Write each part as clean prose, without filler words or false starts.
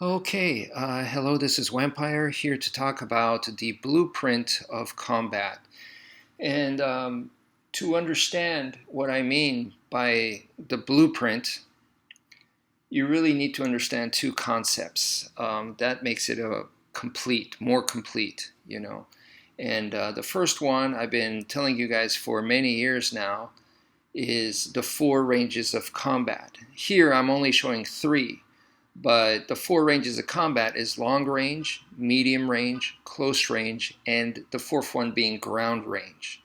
Okay, hello, this is Wmpyr here to talk about the blueprint of combat. And to understand what I mean by the blueprint, you really need to understand two concepts. That makes it more complete. And the first one I've been telling you guys for many years now is the four ranges of combat. Here I'm only showing three. But the four ranges of combat is long range, medium range, close range, and the fourth one being ground range.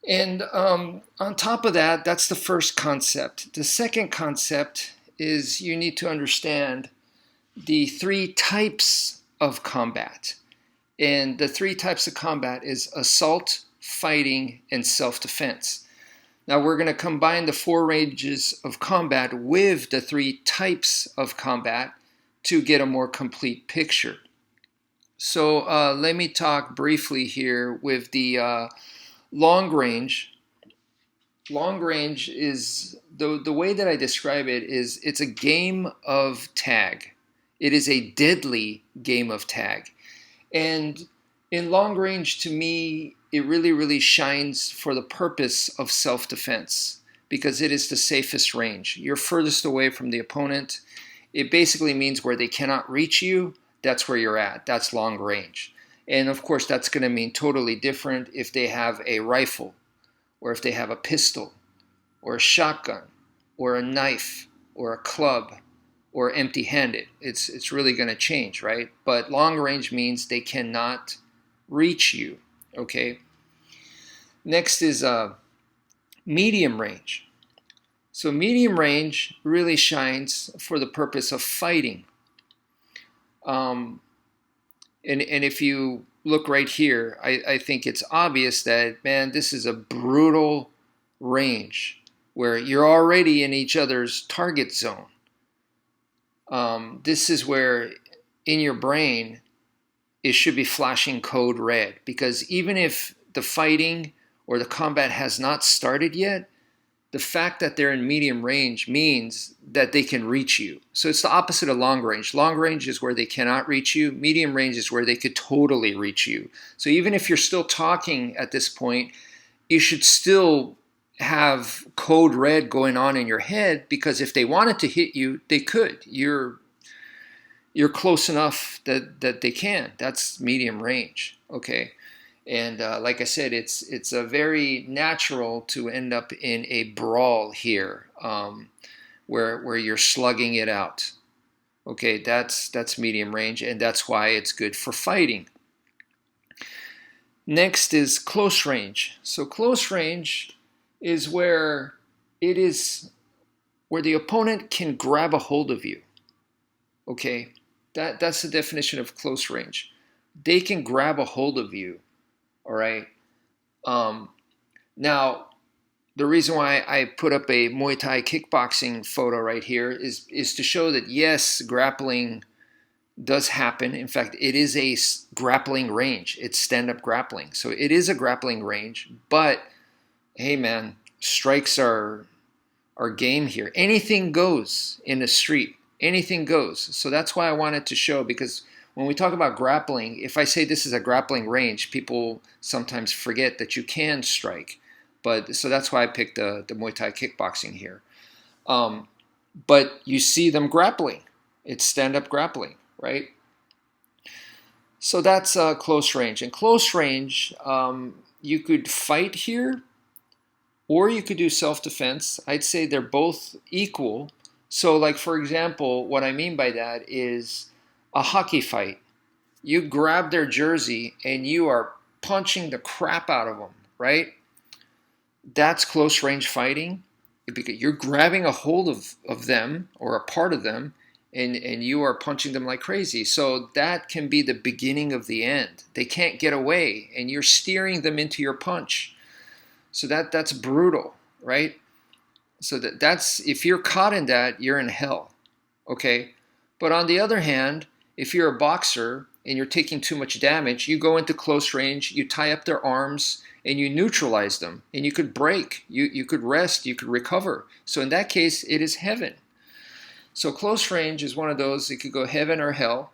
And on top of that, that's the first concept. The second concept is you need to understand the three types of combat. And the three types of combat is assault, fighting, and self-defense. Now we're going to combine the four ranges of combat with the three types of combat to get a more complete picture. So let me talk briefly here with the long range. Long range is, the way that I describe it is it's a game of tag. It is a deadly game of tag. And in long range, to me, it really shines for the purpose of self-defense because it is the safest range. You're furthest away from the opponent. It basically means where they cannot reach you, that's where you're at. That's long range. And of course, that's going to mean totally different if they have a rifle, or if they have a pistol, or a shotgun, or a knife, or a club, or empty-handed. It's really going to change, right? But long range means they cannot reach you. Okay. Next is medium range. So medium range really shines for the purpose of fighting. And if you look right here, I think it's obvious that, man, this is a brutal range where you're already in each other's target zone. This is where in your brain it should be flashing code red, because even if the fighting or the combat has not started yet, the fact that they're in medium range means that they can reach you. So it's the opposite of long range. Long range is where they cannot reach you. Medium range is where they could totally reach you. So even if you're still talking at this point, you should still have code red going on in your head, because if they wanted to hit you, they could. You're close enough that they can. That's medium range, okay? And like I said, it's a very natural to end up in a brawl here, where you're slugging it out. Okay, that's medium range, and that's why it's good for fighting. Next is close range. So close range is where the opponent can grab a hold of you. Okay, that's the definition of close range. They can grab a hold of you. All right. Now, the reason why I put up a Muay Thai kickboxing photo right here is to show that yes, grappling does happen. In fact, it is a grappling range. It's stand-up grappling. So it is a grappling range, but hey man, strikes are game here. Anything goes in the street. Anything goes. So that's why I wanted to show, because when we talk about grappling, if I say this is a grappling range, people sometimes forget that you can strike. But so that's why I picked the Muay Thai kickboxing here. But you see them grappling. It's stand-up grappling, right? So that's close range. And close range, you could fight here, or you could do self-defense. I'd say they're both equal. So like, for example, what I mean by that is a hockey fight. You grab their jersey and you are punching the crap out of them, right? That's close range fighting, because you're grabbing a hold of them or a part of them, and you are punching them like crazy. So that can be the beginning of the end. They can't get away, and you're steering them into your punch. So that's brutal, right? So that's, if you're caught in that, you're in hell, okay? But on the other hand, if you're a boxer and you're taking too much damage, you go into close range, you tie up their arms, and you neutralize them, and you could break, you could rest, you could recover. So in that case, it is heaven. So close range is one of those, it could go heaven or hell.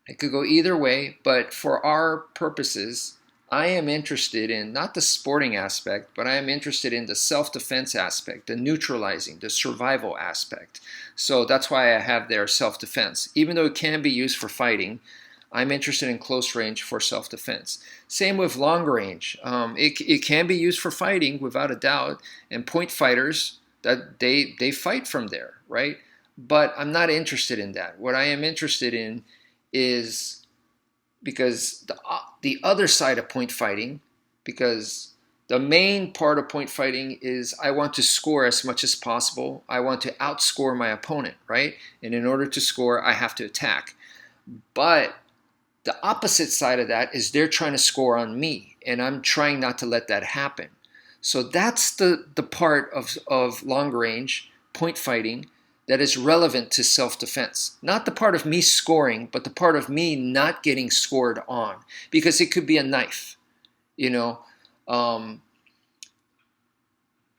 It could go either way, but for our purposes, I am interested in not the sporting aspect, but I am interested in the self-defense aspect, the neutralizing, the survival aspect. So that's why I have there self-defense. Even though it can be used for fighting, I'm interested in close range for self-defense. Same with long range. It can be used for fighting without a doubt, and point fighters, that they fight from there, right? But I'm not interested in that. What I am interested in is, because the other side of point fighting, because the main part of point fighting is I want to score as much as possible. I want to outscore my opponent, right? And in order to score, I have to attack. But the opposite side of that is they're trying to score on me, and I'm trying not to let that happen. So that's the part of long range point fighting that is relevant to self-defense. Not the part of me scoring, but the part of me not getting scored on. Because it could be a knife, you know.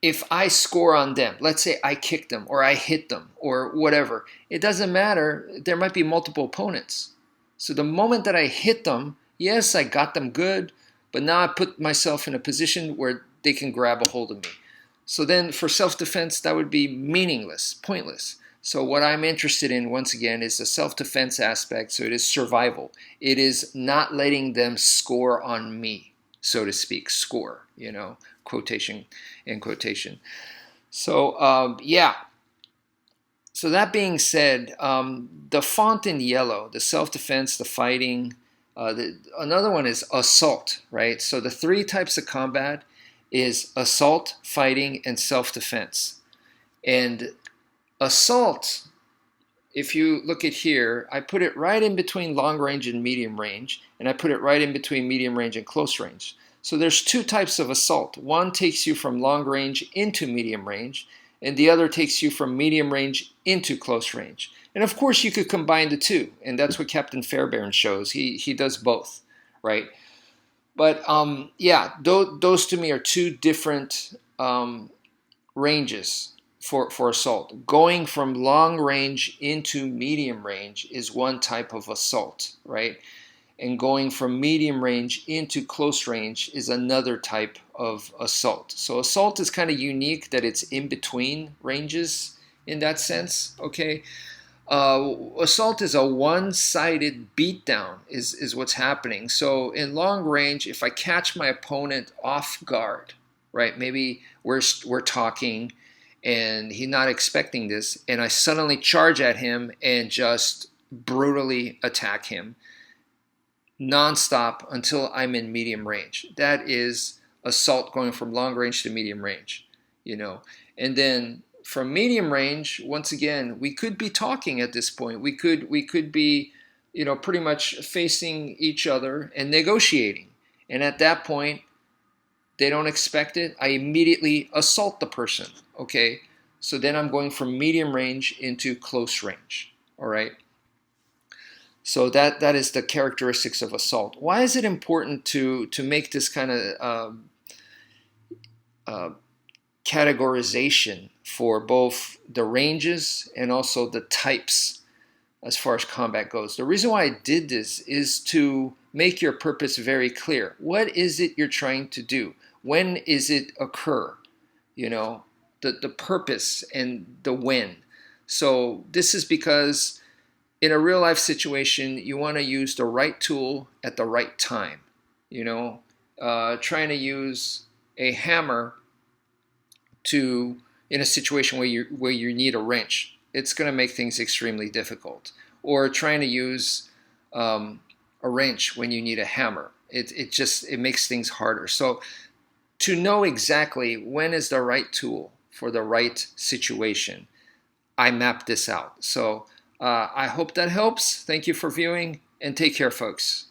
If I score on them, let's say I kick them or I hit them or whatever, it doesn't matter. There might be multiple opponents. So the moment that I hit them, yes, I got them good, but now I put myself in a position where they can grab a hold of me. So then for self-defense, that would be meaningless, pointless. So what I'm interested in, once again, is the self-defense aspect. So it is survival. It is not letting them score on me, so to speak. Score, you know, quotation and quotation. So yeah. So that being said, the font in yellow, the self-defense, the fighting, another one is assault, right? So the three types of combat is assault, fighting, and self-defense. And assault, if you look at here, I put it right in between long range and medium range, and I put it right in between medium range and close range. So there's two types of assault. One takes you from long range into medium range, and the other takes you from medium range into close range. And of course you could combine the two, and that's what Captain Fairbairn shows. He does both, right? But yeah, those to me are two different ranges for assault. Going from long range into medium range is one type of assault, right? And going from medium range into close range is another type of assault. So assault is kind of unique that it's in between ranges in that sense, okay? Assault is a one-sided beatdown is what's happening. So in long range, if I catch my opponent off guard, right? Maybe we're talking and he's not expecting this, and I suddenly charge at him and just brutally attack him nonstop until I'm in medium range. That is assault, going from long range to medium range, you know. And then from medium range, once again, we could be talking at this point. We could be, you know, pretty much facing each other and negotiating. And at that point, they don't expect it, I immediately assault the person, okay? So then I'm going from medium range into close range, all right? So that is the characteristics of assault. Why is it important to make this kind of categorization for both the ranges and also the types as far as combat goes? The reason why I did this is to make your purpose very clear. What is it you're trying to do? When is it occur? You know, the purpose and the when. So this is because in a real life situation, you want to use the right tool at the right time. You know, trying to use a hammer in a situation where you need a wrench, it's going to make things extremely difficult. Or trying to use a wrench when you need a hammer, it makes things harder. So to know exactly when is the right tool for the right situation, I mapped this out. So I hope that helps. Thank you for viewing, and take care, folks.